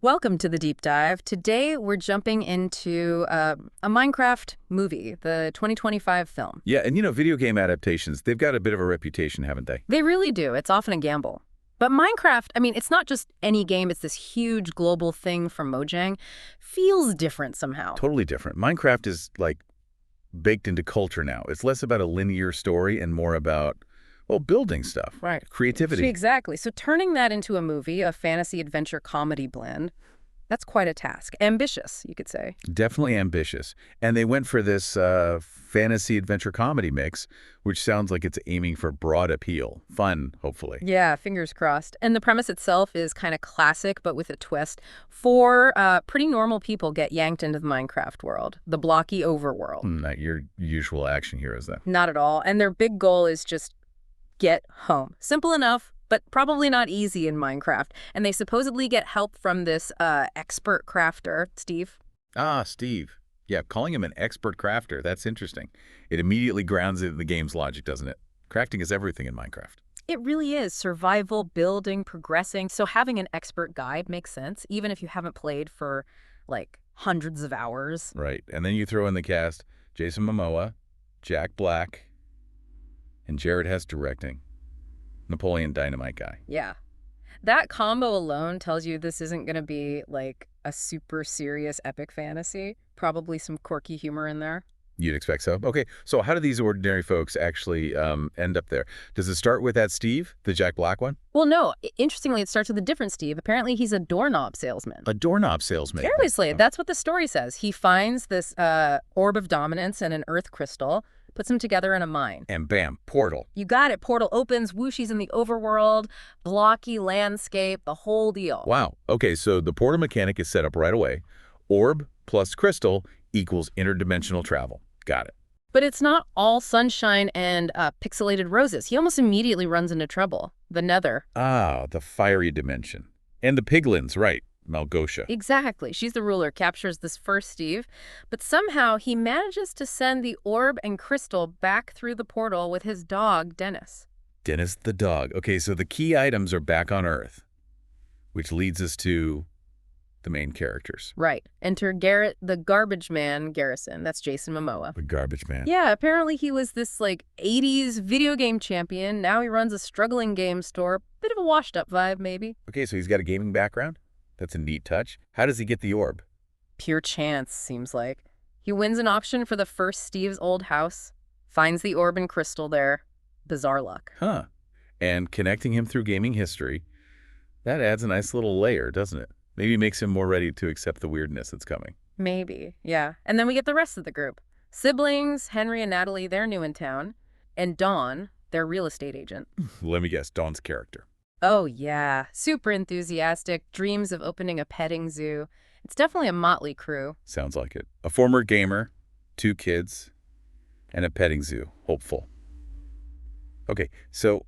Welcome to the deep dive. Today we're jumping into a Minecraft movie, the 2025 film. Yeah, and video game adaptations, they've got a bit of a reputation, haven't they? They really do. It's often a gamble. But Minecraft, I mean, it's not just any game. It's this huge global thing from Mojang. Feels different somehow. Totally different. Minecraft is, like, baked into culture now. It's less about a linear story and more about, well, building stuff. Right. Creativity. Exactly. So turning that into a movie, a fantasy adventure comedy blend, that's quite a task. Ambitious, you could say. Definitely ambitious. And they went for this fantasy adventure comedy mix, which sounds like it's aiming for broad appeal. Fun, hopefully. Yeah, fingers crossed. And the premise itself is kind of classic, but with a twist. Four pretty normal people get yanked into the Minecraft world, the blocky overworld. Not your usual action heroes, though. Not at all. And their big goal is just get home. Simple enough, but probably not easy in Minecraft. And they supposedly get help from this expert crafter, Steve. Ah, Steve. Yeah, calling him an expert crafter, that's interesting. It immediately grounds it in the game's logic, doesn't it? Crafting is everything in Minecraft. It really is. Survival, building, progressing. So having an expert guide makes sense, even if you haven't played for, like, hundreds of hours. Right. And then you throw in the cast Jason Momoa, Jack Black, and Jared Hess directing. Napoleon Dynamite guy. Yeah. That combo alone tells you this isn't going to be, like, a super serious epic fantasy. Probably some quirky humor in there. You'd expect so. Okay, so how do these ordinary folks actually end up there? Does it start with that Steve, the Jack Black one? Well, no. Interestingly, it starts with a different Steve. Apparently, he's a doorknob salesman. A doorknob salesman. Seriously, that's what the story says. He finds this Orb of Dominance and an earth crystal, puts them together in a mine. And bam, portal. You got it. Portal opens, whooshies in the overworld, blocky landscape, the whole deal. Wow. Okay, so the portal mechanic is set up right away. Orb plus crystal equals interdimensional travel. Got it. But it's not all sunshine and pixelated roses. He almost immediately runs into trouble. The Nether. Ah, the fiery dimension. And the Piglins, right. Malgosha. Exactly. She's the ruler, captures this first Steve. But somehow he manages to send the orb and crystal back through the portal with his dog, Dennis. Dennis the dog. Okay, so the key items are back on Earth, which leads us to the main characters. Right. Enter Garrett, the garbage man, Garrison. That's Jason Momoa. The garbage man. Yeah, apparently he was this, like, 80s video game champion. Now he runs a struggling game store. Bit of a washed-up vibe, maybe. Okay, so he's got a gaming background? That's a neat touch. How does he get the orb? Pure chance, seems like. He wins an auction for the first Steve's old house, finds the orb and crystal there. Bizarre luck. Huh. And connecting him through gaming history, that adds a nice little layer, doesn't it? Maybe makes him more ready to accept the weirdness that's coming. Maybe, yeah. And then we get the rest of the group. Siblings, Henry and Natalie, they're new in town. And Dawn, their real estate agent. Let me guess, Dawn's character. Oh, yeah. Super enthusiastic, dreams of opening a petting zoo. It's definitely a motley crew. Sounds like it. A former gamer, 2 kids, and a petting zoo. Hopeful. Okay, so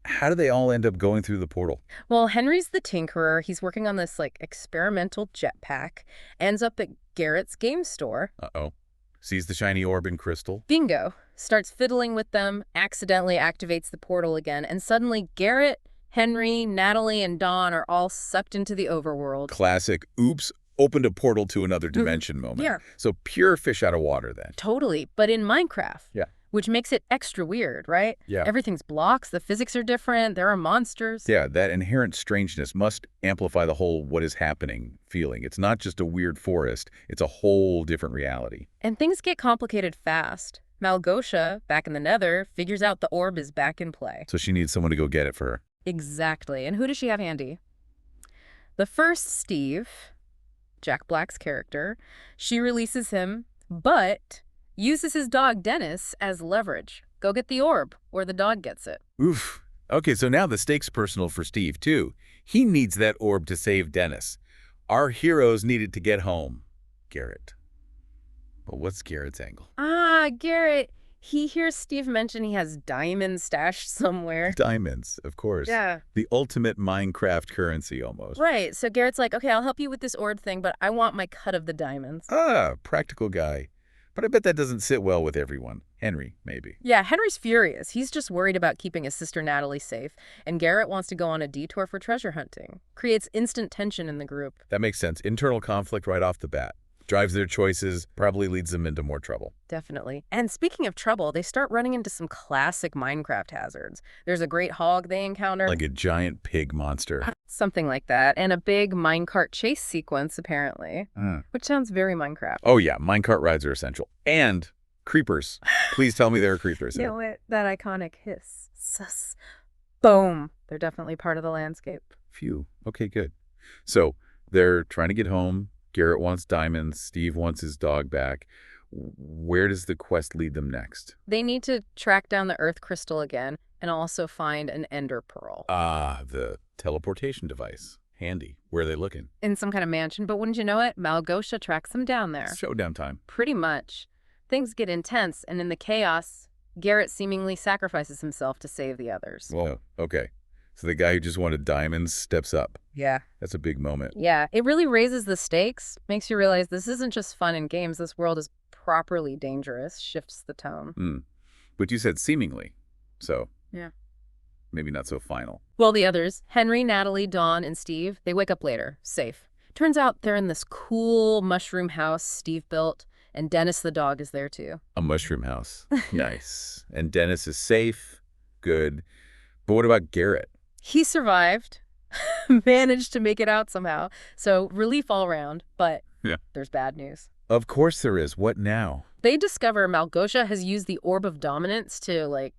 how do they all end up going through the portal? Well, Henry's the tinkerer. He's working on this, like, experimental jetpack. Ends up at Garrett's game store. Uh-oh. Sees the shiny orb and crystal. Bingo. Starts fiddling with them, accidentally activates the portal again, and suddenly Garrett, Henry, Natalie, and Dawn are all sucked into the overworld. Classic, oops, opened a portal to another dimension moment. Yeah. So pure fish out of water then. Totally, but in Minecraft. Yeah. Which makes it extra weird, right? Yeah. Everything's blocks, the physics are different, there are monsters. Yeah, that inherent strangeness must amplify the whole what is happening feeling. It's not just a weird forest, it's a whole different reality. And things get complicated fast. Malgosha, back in the Nether, figures out the orb is back in play. So she needs someone to go get it for her. Exactly. And who does she have handy? The first Steve, Jack Black's character, she releases him, but uses his dog Dennis as leverage. Go get the orb, or the dog gets it. Oof. Okay, so now the stakes personal for Steve, too. He needs that orb to save Dennis. Our heroes needed to get home. Garrett. Well, what's Garrett's angle? Garrett. He hears Steve mention he has diamonds stashed somewhere. Diamonds, of course. Yeah. The ultimate Minecraft currency, almost. Right. So Garrett's like, okay, I'll help you with this orb thing, but I want my cut of the diamonds. Ah, practical guy. But I bet that doesn't sit well with everyone. Henry, maybe. Yeah, Henry's furious. He's just worried about keeping his sister Natalie safe, and Garrett wants to go on a detour for treasure hunting. Creates instant tension in the group. That makes sense. Internal conflict right off the bat. Drives their choices, probably leads them into more trouble. Definitely. And speaking of trouble, they start running into some classic Minecraft hazards. There's a great hog they encounter. Like a giant pig monster. Something like that. And a big minecart chase sequence, apparently. Which sounds very Minecraft. Oh yeah, minecart rides are essential. And creepers. Please tell me there are creepers. You know what? That iconic hiss. Sus. Boom. They're definitely part of the landscape. Phew. Okay, good. So they're trying to get home. Garrett wants diamonds. Steve wants his dog back. Where does the quest lead them next? They need to track down the Earth Crystal again and also find an Ender Pearl. Ah, the teleportation device. Handy. Where are they looking? In some kind of mansion, but wouldn't you know it, Malgosha tracks them down there. Showdown time. Pretty much. Things get intense, and in the chaos, Garrett seemingly sacrifices himself to save the others. Whoa, okay. So the guy who just wanted diamonds steps up. Yeah. That's a big moment. Yeah, it really raises the stakes, makes you realize this isn't just fun and games. This world is properly dangerous, shifts the tone. But you said seemingly, so yeah, maybe not so final. Well, the others, Henry, Natalie, Dawn, and Steve, they wake up later, safe. Turns out they're in this cool mushroom house Steve built, and Dennis the dog is there too. A mushroom house. Nice. And Dennis is safe. Good. But what about Garrett? He survived, managed to make it out somehow. So relief all around, but there's bad news. Of course there is. What now? They discover Malgosha has used the Orb of Dominance to, like,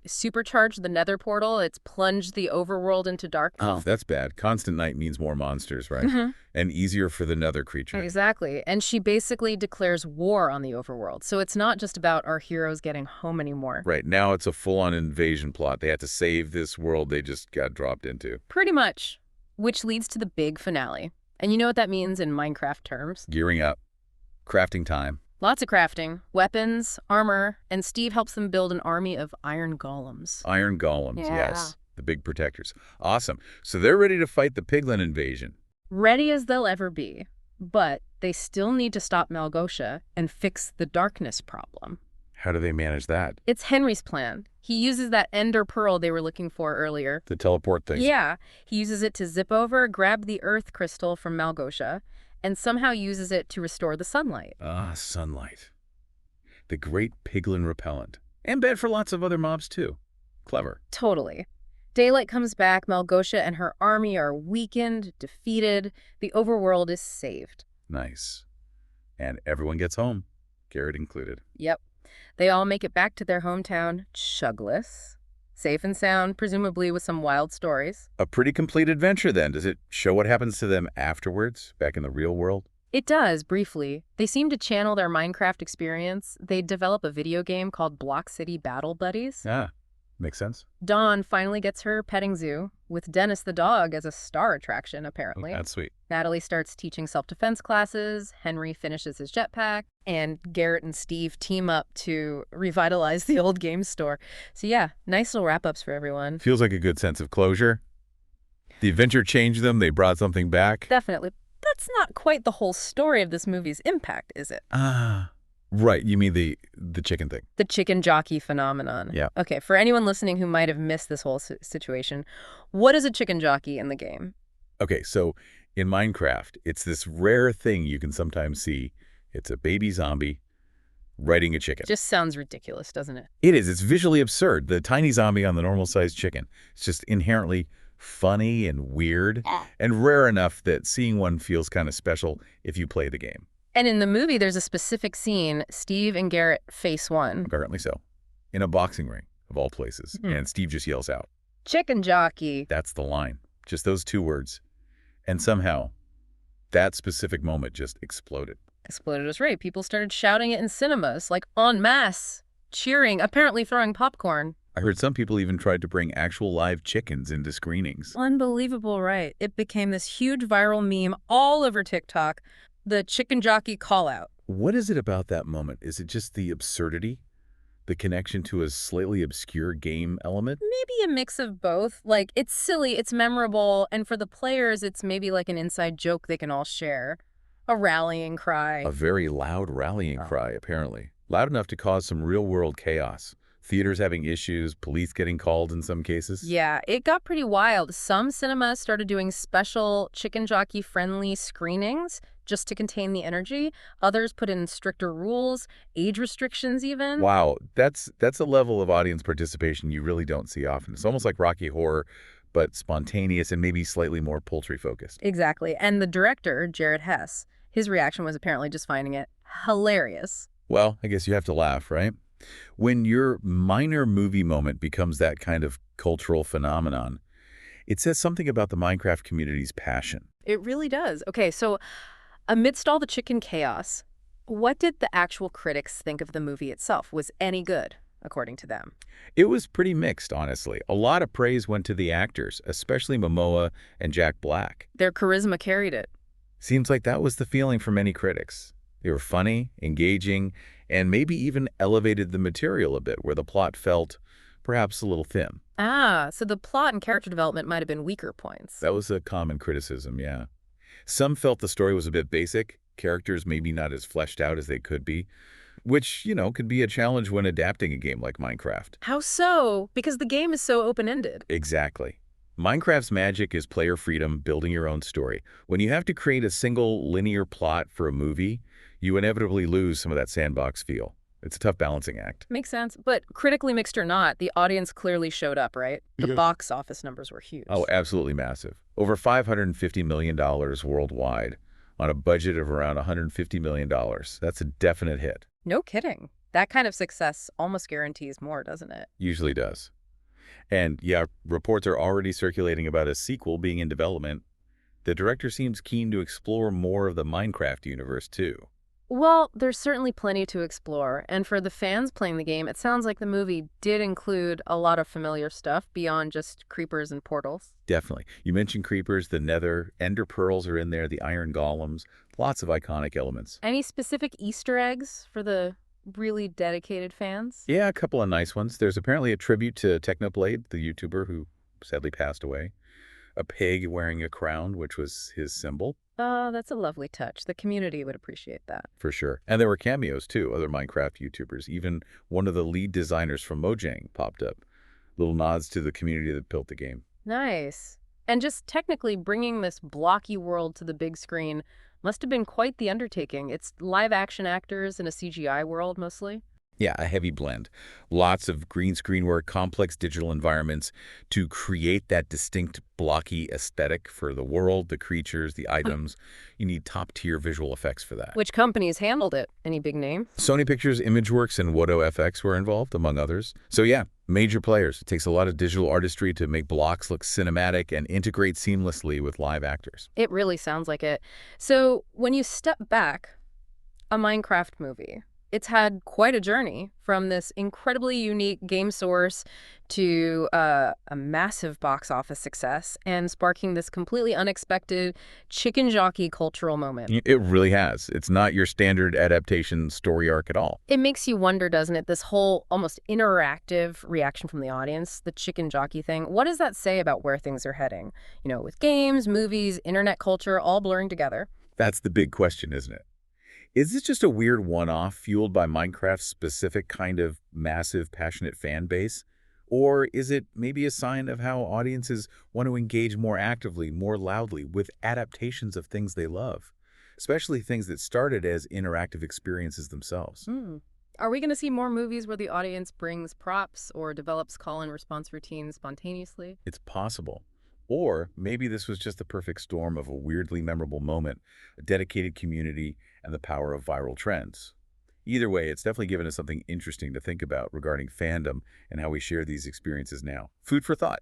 supercharge the Nether portal. It's plunged the overworld into darkness. Oh, that's bad. Constant night means more monsters, right? And easier for the Nether creature. Exactly. And she basically declares war on the overworld. So it's not just about our heroes getting home anymore. Right. Now it's a full-on invasion plot. They have to save this world they just got dropped into. Pretty much. Which leads to the big finale. And you know what that means in Minecraft terms? Gearing up. Crafting time. Lots of crafting, weapons, armor, and Steve helps them build an army of iron golems. Iron golems, yes. The big protectors. Awesome. So they're ready to fight the Piglin invasion. Ready as they'll ever be. But they still need to stop Malgosha and fix the darkness problem. How do they manage that? It's Henry's plan. He uses that Ender Pearl they were looking for earlier. The teleport thing. Yeah. He uses it to zip over, grab the Earth Crystal from Malgosha, and somehow uses it to restore the sunlight. Ah, sunlight. The great Piglin repellent. And bad for lots of other mobs, too. Clever. Totally. Daylight comes back, Malgosha and her army are weakened, defeated. The overworld is saved. Nice. And everyone gets home, Garrett included. Yep. They all make it back to their hometown, Chuglass. Safe and sound, presumably with some wild stories. A pretty complete adventure, then. Does it show what happens to them afterwards, back in the real world? It does, briefly. They seem to channel their Minecraft experience. They develop a video game called Block City Battle Buddies. Ah, makes sense. Dawn finally gets her petting zoo, with Dennis the dog as a star attraction, apparently. That's sweet. Natalie starts teaching self-defense classes, Henry finishes his jetpack, and Garrett and Steve team up to revitalize the old game store. So yeah, nice little wrap-ups for everyone. Feels like a good sense of closure. The adventure changed them, they brought something back. Definitely. That's not quite the whole story of this movie's impact, is it? Ah, right. You mean the chicken thing. The chicken jockey phenomenon. Yeah. Okay, for anyone listening who might have missed this whole situation, what is a chicken jockey in the game? Okay, so in Minecraft, it's this rare thing you can sometimes see. It's a baby zombie riding a chicken. Just sounds ridiculous, doesn't it? It is. It's visually absurd. The tiny zombie on the normal-sized chicken. It's just inherently funny and weird, and rare enough that seeing one feels kind of special if you play the game. And in the movie, there's a specific scene, Steve and Garrett face one. Apparently so. In a boxing ring, of all places. And Steve just yells out, Chicken jockey. That's the line. Just those two words. And somehow, that specific moment just exploded. Exploded is right. People started shouting it in cinemas, like en masse, cheering, apparently throwing popcorn. I heard some people even tried to bring actual live chickens into screenings. Unbelievable, right? It became this huge viral meme all over TikTok, the chicken jockey call-out. What is it about that moment? Is it just the absurdity? The connection to a slightly obscure game element? Maybe a mix of both. Like, it's silly, it's memorable, and for the players, it's maybe like an inside joke they can all share. A rallying cry. A very loud rallying cry, apparently. Loud enough to cause some real-world chaos. Theaters having issues, police getting called in some cases. Yeah, it got pretty wild. Some cinemas started doing special chicken jockey-friendly screenings just to contain the energy. Others put in stricter rules, age restrictions even. Wow, that's a level of audience participation you really don't see often. It's almost like Rocky Horror, but spontaneous and maybe slightly more poultry-focused. Exactly. And the director, Jared Hess, his reaction was apparently just finding it hilarious. Well, I guess you have to laugh, right? When your minor movie moment becomes that kind of cultural phenomenon, it says something about the Minecraft community's passion. It really does. Okay, so amidst all the chicken chaos, what did the actual critics think of the movie itself? Was any good, according to them? It was pretty mixed, honestly. A lot of praise went to the actors, especially Momoa and Jack Black. Their charisma carried it. Seems like that was the feeling for many critics. They were funny, engaging, and maybe even elevated the material a bit where the plot felt perhaps a little thin. Ah, so the plot and character development might have been weaker points. That was a common criticism, yeah. Some felt the story was a bit basic, characters maybe not as fleshed out as they could be, which, could be a challenge when adapting a game like Minecraft. How so? Because the game is so open-ended. Exactly. Minecraft's magic is player freedom, building your own story. When you have to create a single linear plot for a movie, you inevitably lose some of that sandbox feel. It's a tough balancing act. Makes sense. But critically mixed or not, the audience clearly showed up, right? The box office numbers were huge. Oh, absolutely massive. Over $550 million worldwide on a budget of around $150 million. That's a definite hit. No kidding. That kind of success almost guarantees more, doesn't it? Usually does. And yeah, reports are already circulating about a sequel being in development. The director seems keen to explore more of the Minecraft universe, too. Well, there's certainly plenty to explore, and for the fans playing the game, it sounds like the movie did include a lot of familiar stuff beyond just creepers and portals. Definitely. You mentioned creepers, the Nether, ender pearls are in there, the iron golems, lots of iconic elements. Any specific Easter eggs for the really dedicated fans? Yeah, a couple of nice ones. There's apparently a tribute to Technoblade, the YouTuber who sadly passed away. A pig wearing a crown, which was his symbol. Oh, that's a lovely touch. The community would appreciate that. For sure. And there were cameos, too, other Minecraft YouTubers. Even one of the lead designers from Mojang popped up. Little nods to the community that built the game. Nice. And just technically bringing this blocky world to the big screen must have been quite the undertaking. It's live-action actors in a CGI world, mostly. Yeah, a heavy blend. Lots of green screen work, complex digital environments to create that distinct blocky aesthetic for the world, the creatures, the items. You need top-tier visual effects for that. Which companies handled it? Any big name? Sony Pictures, Imageworks, and Wodo FX were involved, among others. So yeah, major players. It takes a lot of digital artistry to make blocks look cinematic and integrate seamlessly with live actors. It really sounds like it. So when you step back, a Minecraft movie, it's had quite a journey from this incredibly unique game source to a massive box office success and sparking this completely unexpected chicken jockey cultural moment. It really has. It's not your standard adaptation story arc at all. It makes you wonder, doesn't it, this whole almost interactive reaction from the audience, the chicken jockey thing. What does that say about where things are heading? With games, movies, internet culture all blurring together. That's the big question, isn't it? Is this just a weird one-off fueled by Minecraft's specific kind of massive, passionate fan base? Or is it maybe a sign of how audiences want to engage more actively, more loudly with adaptations of things they love, especially things that started as interactive experiences themselves? Are we going to see more movies where the audience brings props or develops call and response routines spontaneously? It's possible. Or maybe this was just the perfect storm of a weirdly memorable moment, a dedicated community, and the power of viral trends. Either way, it's definitely given us something interesting to think about regarding fandom and how we share these experiences now. Food for thought.